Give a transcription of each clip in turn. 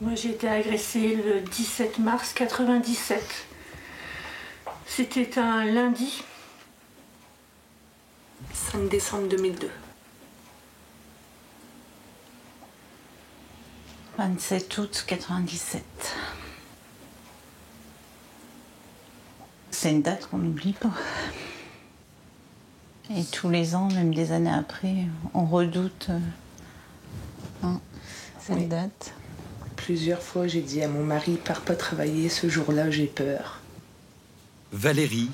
Moi, j'ai été agressée le 17 mars 97. C'était un lundi. 5 décembre 2002. 27 août 97. C'est une date qu'on n'oublie pas. Et tous les ans, même des années après, on redoute cette date. Plusieurs fois, j'ai dit à mon mari, pars pas travailler, ce jour-là, j'ai peur. Valérie,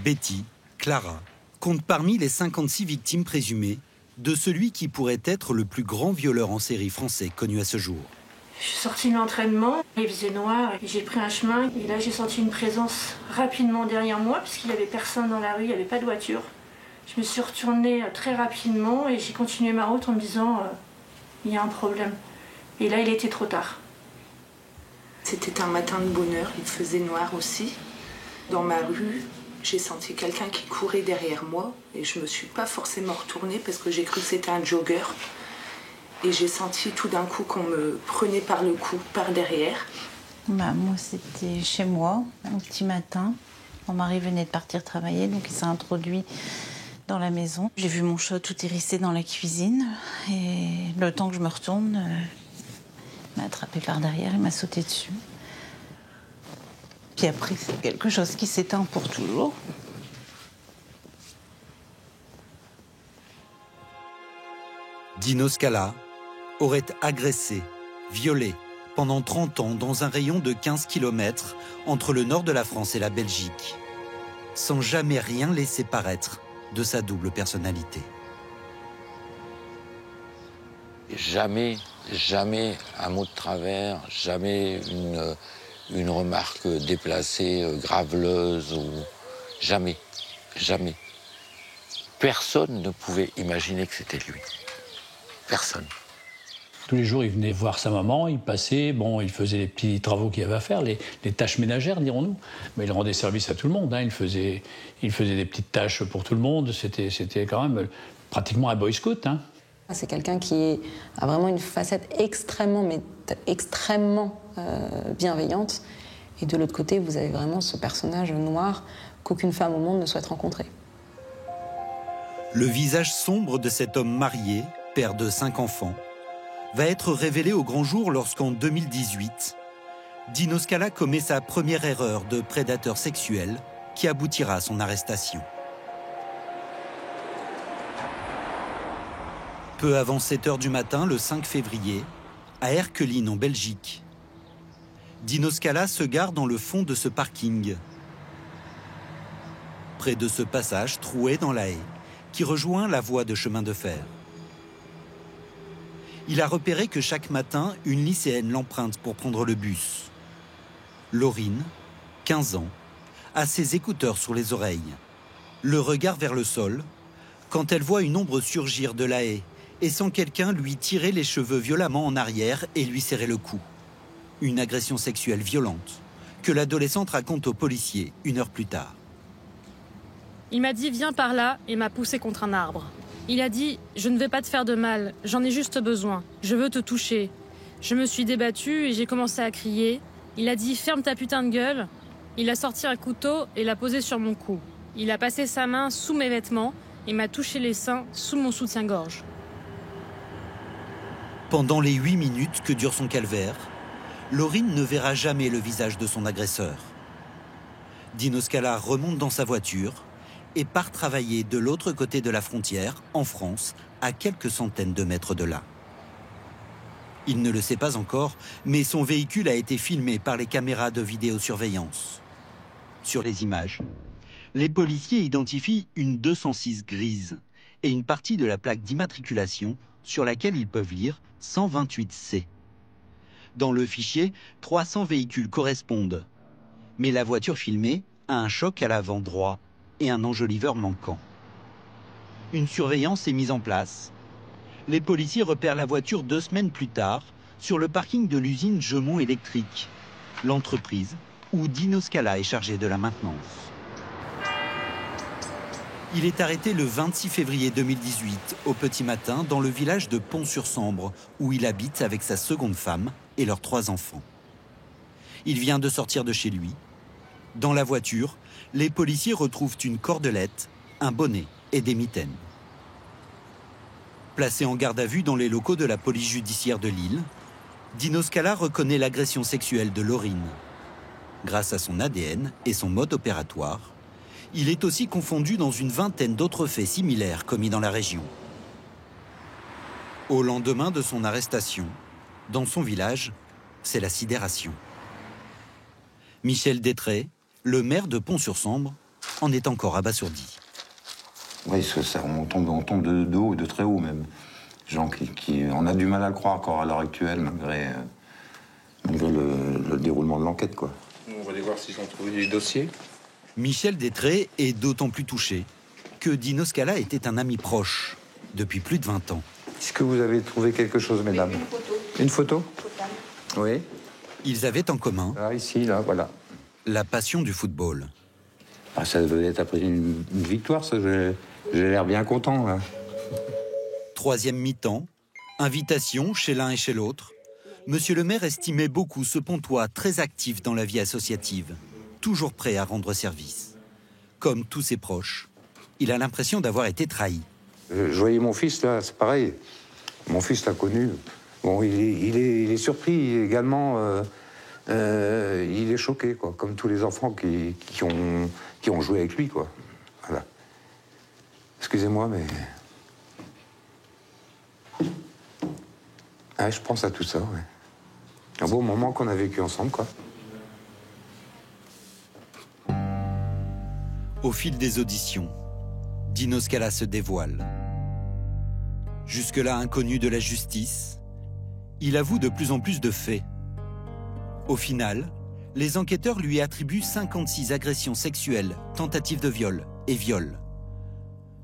Betty, Clara comptent parmi les 56 victimes présumées de celui qui pourrait être le plus grand violeur en série français connu à ce jour. Je suis sortie de l'entraînement, il faisait noir, j'ai pris un chemin et là j'ai senti une présence rapidement derrière moi puisqu'il n'y avait personne dans la rue, il n'y avait pas de voiture. Je me suis retournée très rapidement et j'ai continué ma route en me disant il y a un problème. Et là il était trop tard. C'était un matin de bonheur, il faisait noir aussi. Dans ma rue, j'ai senti quelqu'un qui courait derrière moi et je me suis pas forcément retournée parce que j'ai cru que c'était un jogger. Et j'ai senti tout d'un coup qu'on me prenait par le cou, par derrière. Moi, c'était chez moi, un petit matin. Mon mari venait de partir travailler, donc il s'est introduit dans la maison. J'ai vu mon chat tout hérissé dans la cuisine. Et le temps que je me retourne, il m'a attrapé par derrière, il m'a sauté dessus. Puis après, c'est quelque chose qui s'éteint pour toujours. Dino Scala aurait agressé, violé pendant 30 ans dans un rayon de 15 km entre le nord de la France et la Belgique, sans jamais rien laisser paraître de sa double personnalité. Jamais un mot de travers, jamais une remarque déplacée, graveleuse, ou jamais. Personne ne pouvait imaginer que c'était lui. Personne. Tous les jours, il venait voir sa maman, il passait, il faisait les petits travaux qu'il y avait à faire, les tâches ménagères, dirons-nous. Mais il rendait service à tout le monde, il faisait des petites tâches pour tout le monde, c'était quand même pratiquement un boy scout. C'est quelqu'un qui a vraiment une facette extrêmement bienveillante. Et de l'autre côté, vous avez vraiment ce personnage noir qu'aucune femme au monde ne souhaite rencontrer. Le visage sombre de cet homme marié, père de 5 enfants, va être révélé au grand jour lorsqu'en 2018, Dino Scala commet sa première erreur de prédateur sexuel qui aboutira à son arrestation. Peu avant 7 h du matin, le 5 février, à Erquelines en Belgique, Dino Scala se gare dans le fond de ce parking, près de ce passage troué dans la haie, qui rejoint la voie de chemin de fer. Il a repéré que chaque matin, une lycéenne l'emprunte pour prendre le bus. Laurine, 15 ans, a ses écouteurs sur les oreilles, le regard vers le sol, quand elle voit une ombre surgir de la haie et sent quelqu'un lui tirer les cheveux violemment en arrière et lui serrer le cou. Une agression sexuelle violente que l'adolescente raconte aux policiers 1 heure plus tard. Il m'a dit « Viens par là » et m'a poussé contre un arbre. Il a dit « Je ne vais pas te faire de mal, j'en ai juste besoin, je veux te toucher ». Je me suis débattue et j'ai commencé à crier. Il a dit « Ferme ta putain de gueule ». Il a sorti un couteau et l'a posé sur mon cou. Il a passé sa main sous mes vêtements et m'a touché les seins sous mon soutien-gorge. Pendant les 8 minutes que dure son calvaire, Laurine ne verra jamais le visage de son agresseur. Dino Scala remonte dans sa voiture et part travailler de l'autre côté de la frontière, en France, à quelques centaines de mètres de là. Il ne le sait pas encore, mais son véhicule a été filmé par les caméras de vidéosurveillance. Sur les images, les policiers identifient une 206 grise et une partie de la plaque d'immatriculation sur laquelle ils peuvent lire 128C. Dans le fichier, 300 véhicules correspondent, mais la voiture filmée a un choc à l'avant droit et un enjoliveur manquant. Une surveillance est mise en place. Les policiers repèrent la voiture 2 semaines plus tard sur le parking de l'usine Gemont Électrique, l'entreprise où Dino Scala est chargé de la maintenance. Il est arrêté le 26 février 2018, au petit matin, dans le village de Pont-sur-Sambre, où il habite avec sa seconde femme et leurs 3 enfants. Il vient de sortir de chez lui. Dans la voiture, les policiers retrouvent une cordelette, un bonnet et des mitaines. Placé en garde à vue dans les locaux de la police judiciaire de Lille, Dino Scala reconnaît l'agression sexuelle de Laurine. Grâce à son ADN et son mode opératoire, il est aussi confondu dans une vingtaine d'autres faits similaires commis dans la région. Au lendemain de son arrestation, dans son village, c'est la sidération. Michel Détré, le maire de Pont-sur-Sambre, en est encore abasourdi. Oui, on tombe de haut, de très haut même. Gens on a du mal à le croire encore à l'heure actuelle, malgré le déroulement de l'enquête, quoi. On va aller voir s'ils ont trouvé des dossiers. Michel Détré est d'autant plus touché que Dino Scala était un ami proche depuis plus de 20 ans. Est-ce que vous avez trouvé quelque chose, mesdames? Une photo. Une photo? Oui. Ils avaient en commun Ici, là, voilà. la passion du football. Ah, ça devait être après une victoire, ça. J'ai l'air bien content, là. 3e mi-temps, invitation chez l'un et chez l'autre. Monsieur le maire estimait beaucoup ce Pontois très actif dans la vie associative, toujours prêt à rendre service. Comme tous ses proches, il a l'impression d'avoir été trahi. Je voyais mon fils, là, c'est pareil. Mon fils l'a connu. Bon, il est surpris également. Il est choqué, quoi, comme tous les enfants qui ont joué avec lui, quoi. Voilà. Excusez-moi, mais... Ah, je pense à tout ça, ouais. Un beau moment qu'on a vécu ensemble, quoi. Au fil des auditions, Dino Scala se dévoile. Jusque-là inconnu de la justice, il avoue de plus en plus de faits. Au final, les enquêteurs lui attribuent 56 agressions sexuelles, tentatives de viol et viols.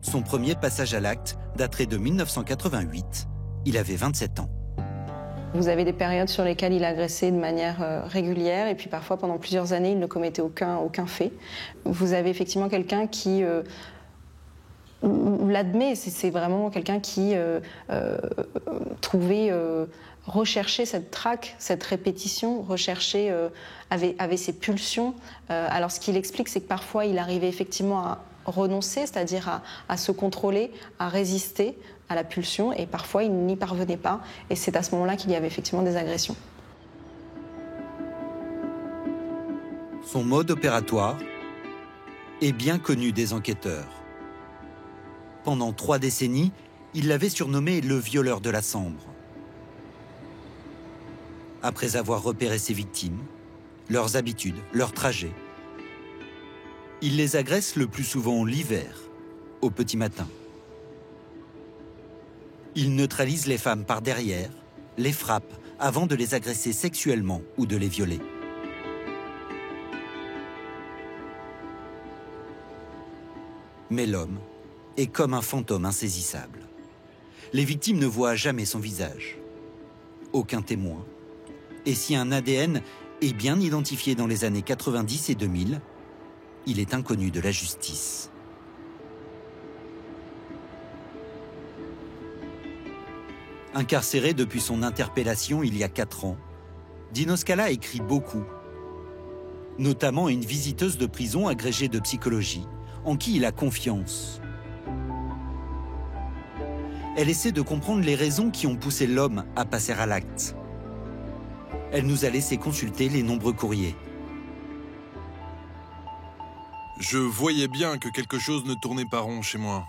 Son premier passage à l'acte daterait de 1988. Il avait 27 ans. Vous avez des périodes sur lesquelles il agressait de manière régulière et puis parfois pendant plusieurs années il ne commettait aucun fait. Vous avez effectivement quelqu'un qui l'admet, c'est vraiment quelqu'un qui recherchait cette traque, cette répétition, avait ses pulsions. Alors ce qu'il explique, c'est que parfois il arrivait effectivement à renoncer, c'est-à-dire à se contrôler, à résister à la pulsion, et parfois il n'y parvenait pas, et c'est à ce moment-là qu'il y avait effectivement des agressions. Son mode opératoire est bien connu des enquêteurs. Pendant 3 décennies, il l'avait surnommé le violeur de la Sambre. Après avoir repéré ses victimes, leurs habitudes, leurs trajets, il les agresse le plus souvent l'hiver, au petit matin. Il neutralise les femmes par derrière, les frappe avant de les agresser sexuellement ou de les violer. Mais l'homme est comme un fantôme insaisissable. Les victimes ne voient jamais son visage. Aucun témoin. Et si un ADN est bien identifié dans les années 90 et 2000, il est inconnu de la justice. Incarcéré depuis son interpellation il y a 4 ans, Dino Scala écrit beaucoup, notamment à une visiteuse de prison agrégée de psychologie, en qui il a confiance. Elle essaie de comprendre les raisons qui ont poussé l'homme à passer à l'acte. Elle nous a laissé consulter les nombreux courriers. Je voyais bien que quelque chose ne tournait pas rond chez moi.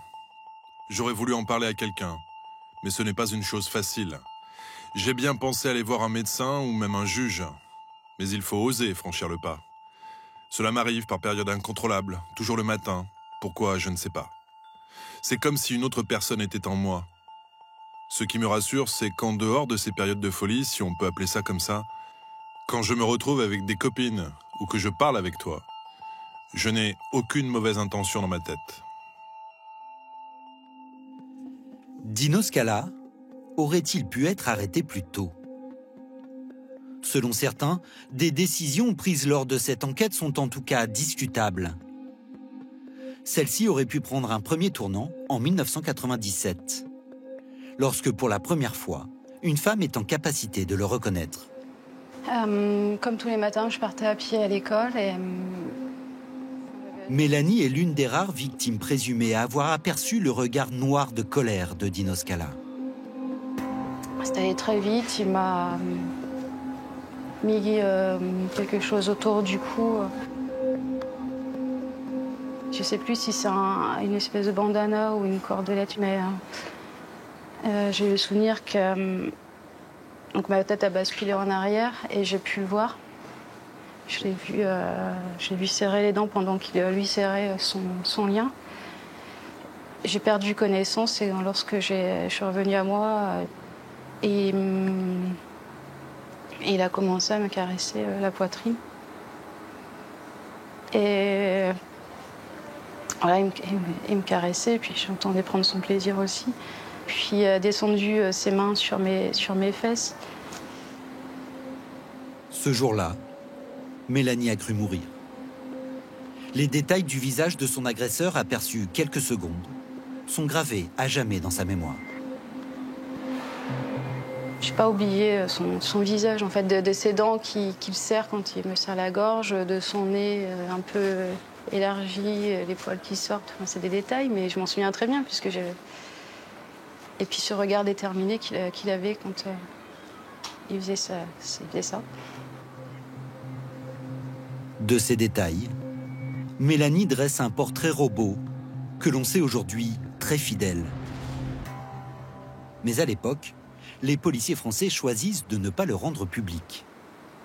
J'aurais voulu en parler à quelqu'un, mais ce n'est pas une chose facile. J'ai bien pensé aller voir un médecin ou même un juge, mais il faut oser franchir le pas. Cela m'arrive par périodes incontrôlables, toujours le matin. Pourquoi, je ne sais pas. C'est comme si une autre personne était en moi. Ce qui me rassure, c'est qu'en dehors de ces périodes de folie, si on peut appeler ça comme ça, quand je me retrouve avec des copines ou que je parle avec toi, je n'ai aucune mauvaise intention dans ma tête. Dino Scala aurait-il pu être arrêté plus tôt? Selon certains, des décisions prises lors de cette enquête sont en tout cas discutables. Celle-ci aurait pu prendre un premier tournant en 1997, lorsque pour la première fois, une femme est en capacité de le reconnaître. Comme tous les matins, je partais à pied à l'école et... Mélanie est l'une des rares victimes présumées à avoir aperçu le regard noir de colère de Dino Scala. C'est allé très vite, il m'a mis quelque chose autour du cou. Je ne sais plus si c'est une espèce de bandana ou une cordelette, mais j'ai le souvenir que donc ma tête a basculé en arrière et j'ai pu le voir. Je l'ai vu serrer les dents pendant qu'il lui serrait son lien. J'ai perdu connaissance et lorsque je suis revenue à moi, il a commencé à me caresser la poitrine. Et voilà, il me caressait, et puis j'entendais prendre son plaisir aussi. Puis il a descendu ses mains sur mes fesses. Ce jour-là, Mélanie a cru mourir. Les détails du visage de son agresseur, aperçus quelques secondes, sont gravés à jamais dans sa mémoire. Je n'ai pas oublié son visage, en fait, de ses dents qu'il serre quand il me serre la gorge, de son nez un peu élargi, les poils qui sortent. Enfin, c'est des détails, mais je m'en souviens très bien, puisque j'ai... Et puis ce regard déterminé qu'il avait quand il faisait ça. De ces détails, Mélanie dresse un portrait robot que l'on sait aujourd'hui très fidèle. Mais à l'époque, les policiers français choisissent de ne pas le rendre public.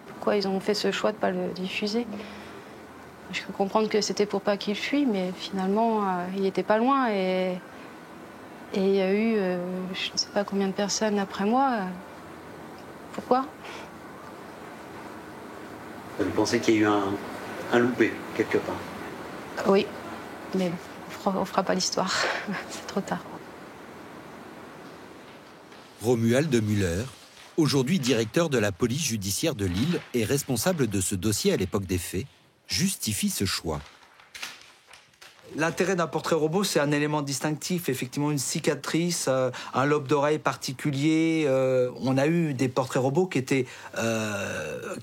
Pourquoi ils ont fait ce choix de ne pas le diffuser? Je peux comprendre que c'était pour pas qu'il fuit, mais finalement, il n'était pas loin. Et il y a eu, je ne sais pas combien de personnes après moi. Pourquoi? Vous pensez qu'il y a eu un loupé, quelque part? Oui, mais on fera pas l'histoire. C'est trop tard. Romuald Müller, aujourd'hui directeur de la police judiciaire de Lille et responsable de ce dossier à l'époque des faits, justifie ce choix. L'intérêt d'un portrait robot, c'est un élément distinctif. Effectivement, une cicatrice, un lobe d'oreille particulier. On a eu des portraits robots qui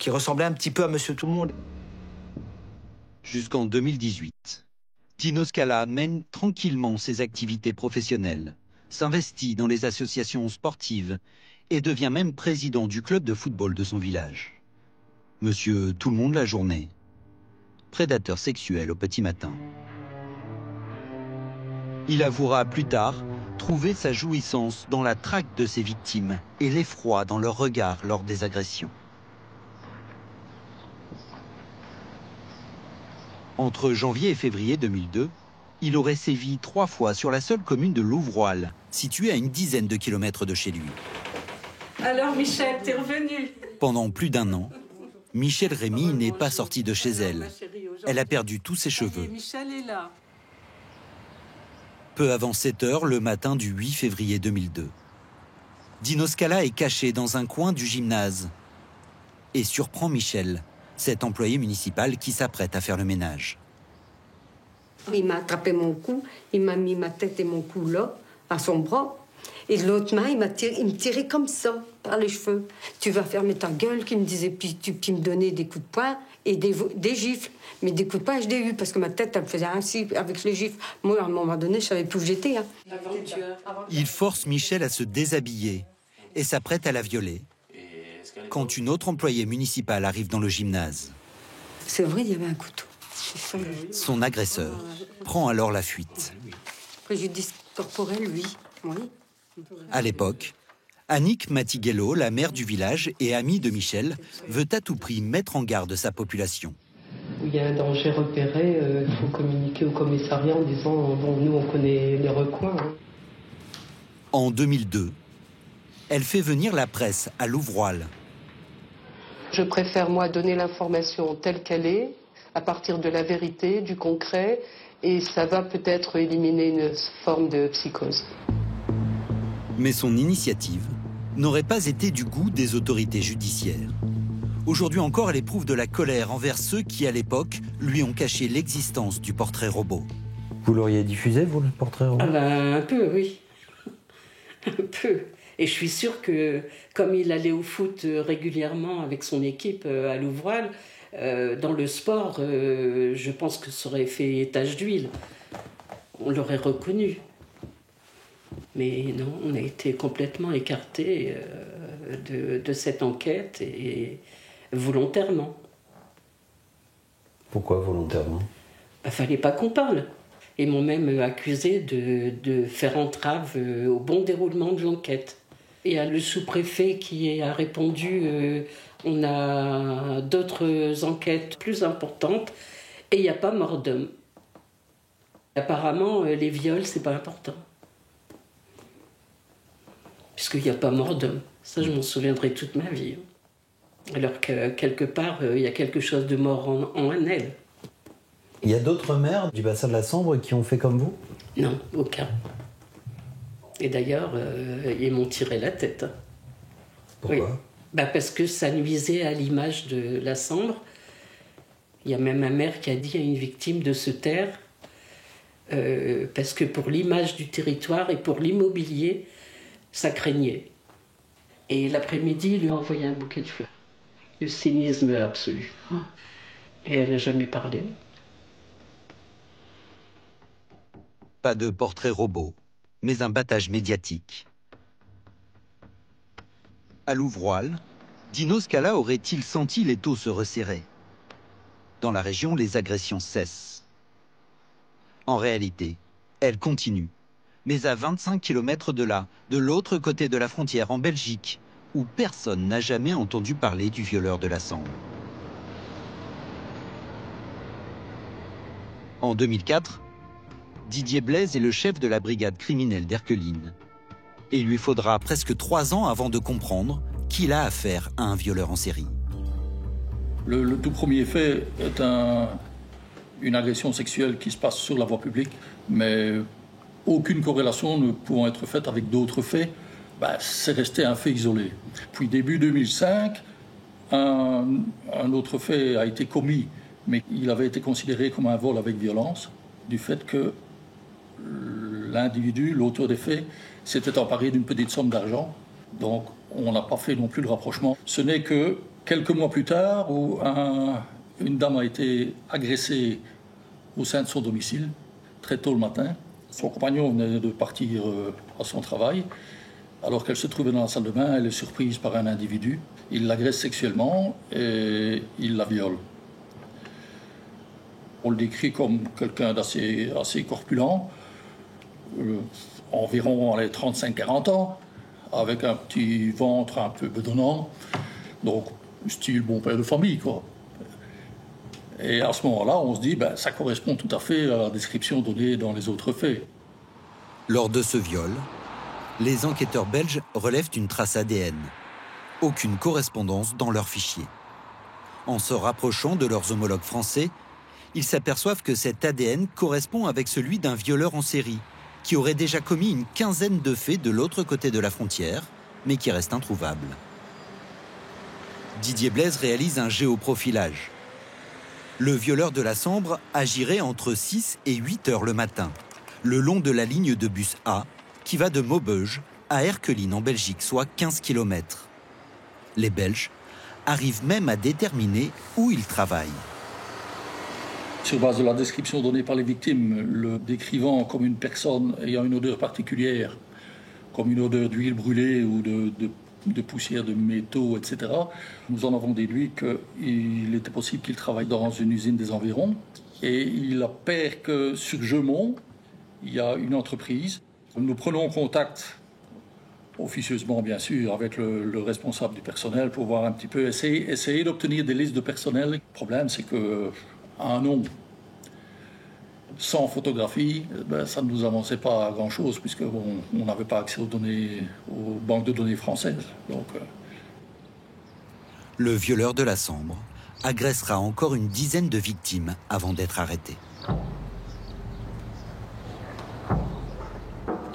ressemblaient un petit peu à Monsieur Tout-le-Monde. Jusqu'en 2018, Dino Scala mène tranquillement ses activités professionnelles, s'investit dans les associations sportives et devient même président du club de football de son village. Monsieur Tout-le-Monde la journée, prédateur sexuel au petit matin. Il avouera plus tard trouver sa jouissance dans la traque de ses victimes et l'effroi dans leur regard lors des agressions. Entre janvier et février 2002, il aurait sévi 3 fois sur la seule commune de Louvroil, située à une dizaine de kilomètres de chez lui. Alors Michel, t'es revenu? Pendant plus d'1 an, Michel Rémy n'est pas sortie de chez elle. Elle a perdu tous ses cheveux. Michel est là. Peu avant 7 heures, le matin du 8 février 2002. Dino Scala est caché dans un coin du gymnase et surprend Michel, cet employé municipal qui s'apprête à faire le ménage. Il m'a attrapé mon cou, il m'a mis ma tête et mon cou là, à son bras, et de l'autre main, il me tirait comme ça, par les cheveux. Tu vas fermer ta gueule, qu'il me disait, puis me donnait des coups de poing et des gifles. Mais des coups de poing, je l'ai eu, parce que ma tête, elle me faisait ainsi avec les gifles. Moi, à un moment donné, je savais plus où j'étais. Hein. Il force Michel à se déshabiller et s'apprête à la violer quand une autre employée municipale arrive dans le gymnase. C'est vrai, il y avait un couteau. Son agresseur prend alors la fuite. Préjudice corporel, oui. À l'époque, Annick Matiguello, la maire du village et amie de Michel, veut à tout prix mettre en garde sa population. Où il y a un danger repéré, il faut communiquer au commissariat en disant bon, nous on connaît les recoins. Hein. En 2002, elle fait venir la presse à Louvroil. Je préfère moi donner l'information telle qu'elle est, à partir de la vérité, du concret, et ça va peut-être éliminer une forme de psychose. Mais son initiative n'aurait pas été du goût des autorités judiciaires. Aujourd'hui encore, elle éprouve de la colère envers ceux qui, à l'époque, lui ont caché l'existence du portrait robot. Vous l'auriez diffusé, vous, le portrait robot? Un peu, oui. Un peu. Et je suis sûre que, comme il allait au foot régulièrement avec son équipe à Louvroil, dans le sport, je pense que ça aurait fait tache d'huile. On l'aurait reconnu. Mais non, on a été complètement écartés de cette enquête, et volontairement. Pourquoi volontairement? Fallait pas qu'on parle. Ils m'ont même accusé de faire entrave au bon déroulement de l'enquête. Il y a le sous-préfet qui a répondu on a d'autres enquêtes plus importantes et il n'y a pas mort d'homme. Apparemment, les viols, c'est pas important. Puisqu'il n'y a pas mort d'homme. Ça, je m'en souviendrai toute ma vie. Alors que quelque part, il y a quelque chose de mort en elle. Il y a d'autres maires du bassin de la Sambre qui ont fait comme vous? Non, aucun. Et d'ailleurs, ils m'ont tiré la tête. Pourquoi? Oui. Parce que ça nuisait à l'image de la Sambre. Il y a même un maire qui a dit à une victime de se taire, parce que pour l'image du territoire et pour l'immobilier, ça craignait. Et l'après-midi, il lui a envoyé un bouquet de fleurs. Le cynisme absolu. Et elle n'a jamais parlé. Pas de portrait robot, mais un battage médiatique. À Louvroil, Dino Scala aurait-il senti les taux se resserrer? Dans la région, les agressions cessent. En réalité, elles continuent, mais à 25 km de là, de l'autre côté de la frontière en Belgique, où personne n'a jamais entendu parler du violeur de la Sambre. En 2004, Didier Blaise est le chef de la brigade criminelle d'Erqueline. Et il lui faudra presque 3 ans avant de comprendre qu'il a affaire à un violeur en série. Le tout premier fait est une agression sexuelle qui se passe sur la voie publique, mais aucune corrélation ne pouvant être faite avec d'autres faits, c'est resté un fait isolé. Puis début 2005, un autre fait a été commis, mais il avait été considéré comme un vol avec violence, du fait que l'individu, l'auteur des faits, s'était emparé d'une petite somme d'argent. Donc on n'a pas fait non plus le rapprochement. Ce n'est que quelques mois plus tard où une dame a été agressée au sein de son domicile, très tôt le matin. Son compagnon venait de partir à son travail. Alors qu'elle se trouvait dans la salle de bain, elle est surprise par un individu. Il l'agresse sexuellement et il la viole. On le décrit comme quelqu'un d'assez corpulent, environ 35-40 ans, avec un petit ventre un peu bedonnant, donc style bon père de famille, quoi. Et à ce moment-là, on se dit, ça correspond tout à fait à la description donnée dans les autres faits. Lors de ce viol, les enquêteurs belges relèvent une trace ADN. Aucune correspondance dans leur fichier. En se rapprochant de leurs homologues français, ils s'aperçoivent que cet ADN correspond avec celui d'un violeur en série, qui aurait déjà commis une quinzaine de faits de l'autre côté de la frontière, mais qui reste introuvable. Didier Blaise réalise un géoprofilage. Le violeur de la Sambre agirait entre 6 et 8 heures le matin, le long de la ligne de bus A, qui va de Maubeuge à Erqueline en Belgique, soit 15 km. Les Belges arrivent même à déterminer où il travaille. Sur base de la description donnée par les victimes, le décrivant comme une personne ayant une odeur particulière, comme une odeur d'huile brûlée ou de poussière de métaux, etc., nous en avons déduit qu'il était possible qu'il travaille dans une usine des environs. Et il appert que sur Jeumont, il y a une entreprise. Nous prenons contact, officieusement bien sûr, avec le responsable du personnel pour voir un petit peu, essayer d'obtenir des listes de personnel. Le problème, c'est qu'un nom sans photographie, ça ne nous avançait pas à grand-chose, puisqu'on n'avait pas accès aux banques de données françaises. Donc, Le violeur de la Sambre agressera encore une dizaine de victimes avant d'être arrêté.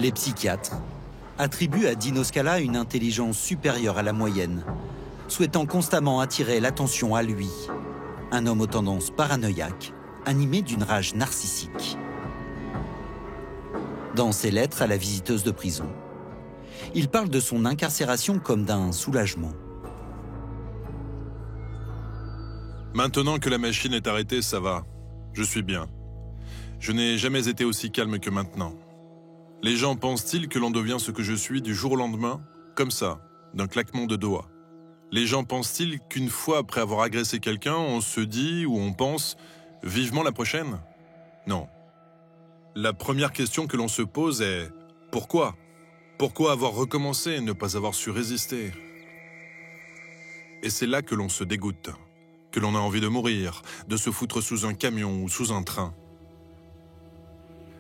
Les psychiatres attribuent à Dino Scala une intelligence supérieure à la moyenne, souhaitant constamment attirer l'attention à lui. Un homme aux tendances paranoïaques, animé d'une rage narcissique. Dans ses lettres à la visiteuse de prison, il parle de son incarcération comme d'un soulagement. Maintenant que la machine est arrêtée, ça va. Je suis bien. Je n'ai jamais été aussi calme que maintenant. Les gens pensent-ils que l'on devient ce que je suis du jour au lendemain, comme ça, d'un claquement de doigts? Les gens pensent-ils qu'une fois après avoir agressé quelqu'un, on se dit ou on pense « vivement la prochaine » Non. La première question que l'on se pose est « pourquoi » Pourquoi avoir recommencé et ne pas avoir su résister? Et c'est là que l'on se dégoûte, que l'on a envie de mourir, de se foutre sous un camion ou sous un train.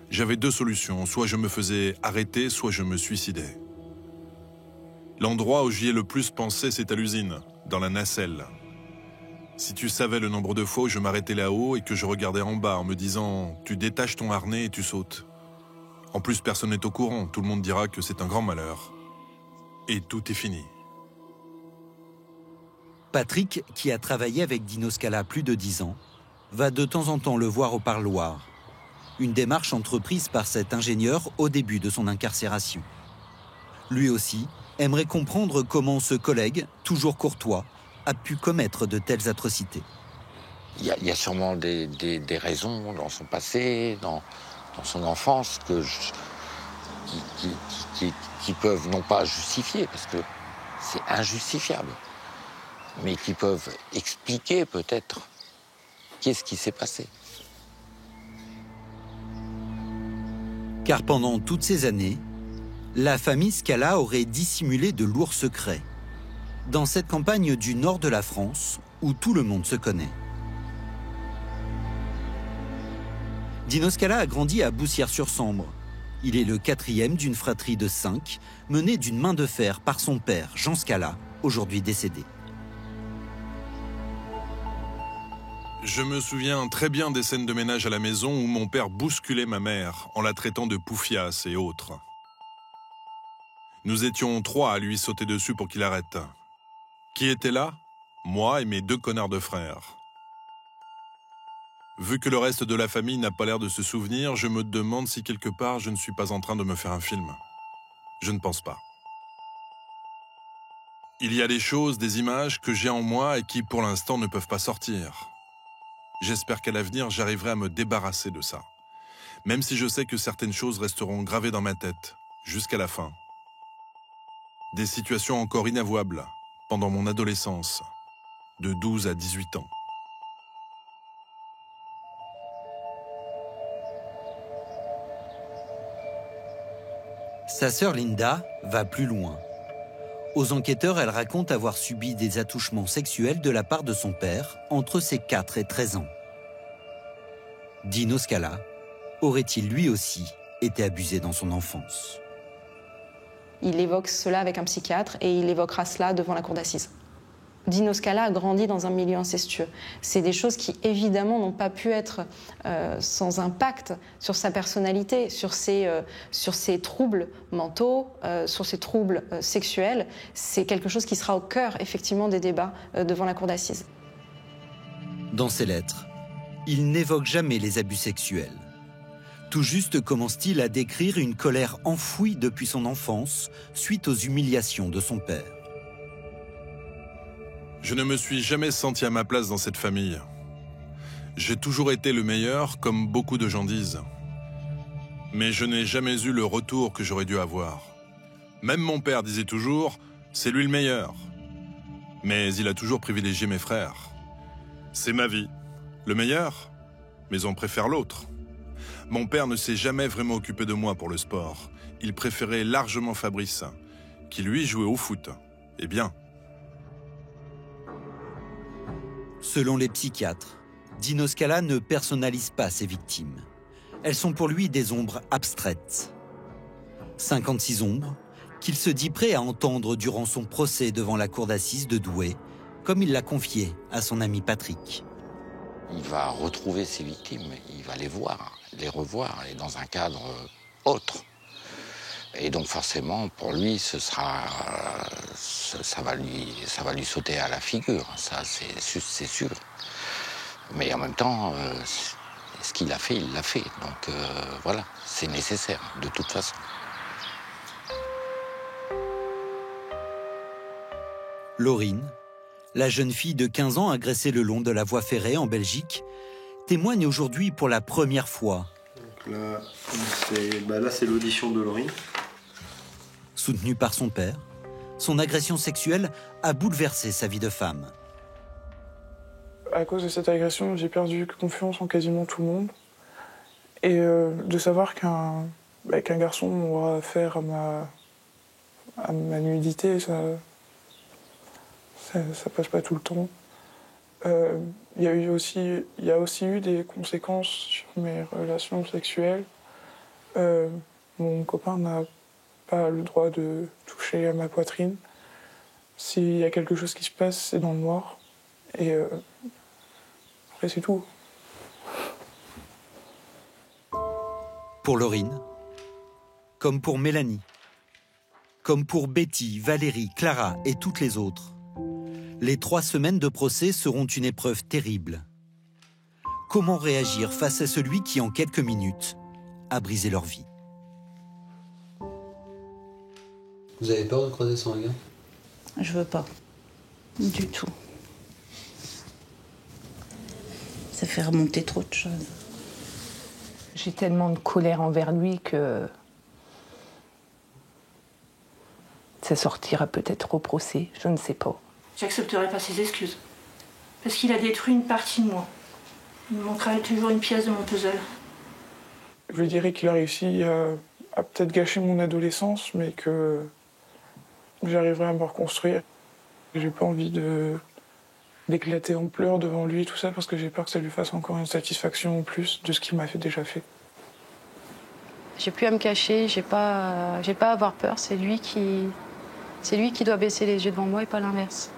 J'avais deux solutions, soit je me faisais arrêter, soit je me suicidais. L'endroit où j'y ai le plus pensé, c'est à l'usine, dans la nacelle. Si tu savais le nombre de fois où je m'arrêtais là-haut et que je regardais en bas en me disant « tu détaches ton harnais et tu sautes ». En plus, personne n'est au courant, tout le monde dira que c'est un grand malheur. Et tout est fini. Patrick, qui a travaillé avec Dino Scala plus de 10 ans, va de temps en temps le voir au parloir. Une démarche entreprise par cet ingénieur au début de son incarcération. Lui aussi aimerait comprendre comment ce collègue, toujours courtois, a pu commettre de telles atrocités. Il y a sûrement des raisons dans son passé, dans son enfance, qui peuvent non pas justifier, parce que c'est injustifiable, mais qui peuvent expliquer peut-être qu'est-ce qui s'est passé. Car pendant toutes ces années, la famille Scala aurait dissimulé de lourds secrets dans cette campagne du nord de la France où tout le monde se connaît. Dino Scala a grandi à Boussières-sur-Sambre. Il est le 4e d'une fratrie de 5, menée d'une main de fer par son père, Jean Scala, aujourd'hui décédé. Je me souviens très bien des scènes de ménage à la maison où mon père bousculait ma mère en la traitant de poufiasse et autres. Nous étions 3 à lui sauter dessus pour qu'il arrête. Qui était là? Moi et mes 2 connards de frères. Vu que le reste de la famille n'a pas l'air de se souvenir, je me demande si quelque part je ne suis pas en train de me faire un film. Je ne pense pas. Il y a des choses, des images que j'ai en moi et qui pour l'instant ne peuvent pas sortir. J'espère qu'à l'avenir j'arriverai à me débarrasser de ça. Même si je sais que certaines choses resteront gravées dans ma tête, jusqu'à la fin. Des situations encore inavouables, pendant mon adolescence, de 12 à 18 ans. Sa sœur Linda va plus loin. Aux enquêteurs, elle raconte avoir subi des attouchements sexuels de la part de son père entre ses 4 et 13 ans. Dino Scala aurait-il lui aussi été abusé dans son enfance? Il évoque cela avec un psychiatre et il évoquera cela devant la cour d'assises. Dino Scala a grandi dans un milieu incestueux. C'est des choses qui, évidemment, n'ont pas pu être sans impact sur sa personnalité, sur ses troubles mentaux, sur ses troubles sexuels. C'est quelque chose qui sera au cœur, effectivement, des débats devant la cour d'assises. Dans ses lettres, il n'évoque jamais les abus sexuels. Tout juste commence-t-il à décrire une colère enfouie depuis son enfance suite aux humiliations de son père. Je ne me suis jamais senti à ma place dans cette famille. J'ai toujours été le meilleur, comme beaucoup de gens disent. Mais je n'ai jamais eu le retour que j'aurais dû avoir. Même mon père disait toujours « c'est lui le meilleur ». Mais il a toujours privilégié mes frères. C'est ma vie. Le meilleur, mais on préfère l'autre. Mon père ne s'est jamais vraiment occupé de moi pour le sport. Il préférait largement Fabrice, qui lui jouait au foot. Et bien. Selon les psychiatres, Dino Scala ne personnalise pas ses victimes. Elles sont pour lui des ombres abstraites. 56 ombres qu'il se dit prêt à entendre durant son procès devant la cour d'assises de Douai, comme il l'a confié à son ami Patrick. Il va retrouver ses victimes, il va les voir, les revoir, et dans un cadre autre. Et donc forcément, pour lui, ça va lui sauter à la figure, ça c'est sûr. Mais en même temps, ce qu'il a fait, il l'a fait. Donc voilà, c'est nécessaire, de toute façon. Laurine, la jeune fille de 15 ans agressée le long de la voie ferrée en Belgique, témoigne aujourd'hui pour la première fois. Là, c'est l'audition de Laurine. Soutenue par son père, son agression sexuelle a bouleversé sa vie de femme. À cause de cette agression, j'ai perdu confiance en quasiment tout le monde. Et de savoir qu'un garçon aura affaire à ma nudité, ça passe pas tout le temps. Il y a aussi eu des conséquences sur mes relations sexuelles. Mon copain n'a pas le droit de toucher à ma poitrine. S'il y a quelque chose qui se passe, c'est dans le noir. Et après, c'est tout. Pour Laurine, comme pour Mélanie, comme pour Betty, Valérie, Clara et toutes les autres, les 3 semaines de procès seront une épreuve terrible. Comment réagir face à celui qui, en quelques minutes, a brisé leur vie? Vous avez peur de croiser son regard? Je veux pas. Du tout. Ça fait remonter trop de choses. J'ai tellement de colère envers lui que ça sortira peut-être au procès, je ne sais pas. J'accepterai pas ses excuses. Parce qu'il a détruit une partie de moi. Il me manquera toujours une pièce de mon puzzle. Je lui dirais qu'il a réussi à peut-être gâcher mon adolescence, mais que j'arriverai à me reconstruire. J'ai pas envie d'éclater en pleurs devant lui, tout ça, parce que j'ai peur que ça lui fasse encore une satisfaction en plus de ce qu'il m'a déjà fait. J'ai plus à me cacher, j'ai pas à avoir peur. C'est lui qui doit baisser les yeux devant moi et pas l'inverse.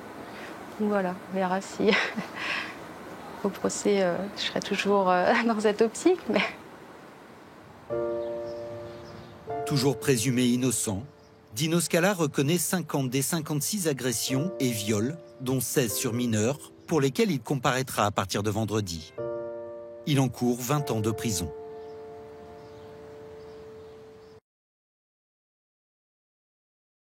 Donc voilà, on verra si au procès, je serai toujours dans cette optique. Mais... Toujours présumé innocent, Dino Scala reconnaît 50 des 56 agressions et viols, dont 16 sur mineurs, pour lesquels il comparaîtra à partir de vendredi. Il encourt 20 ans de prison.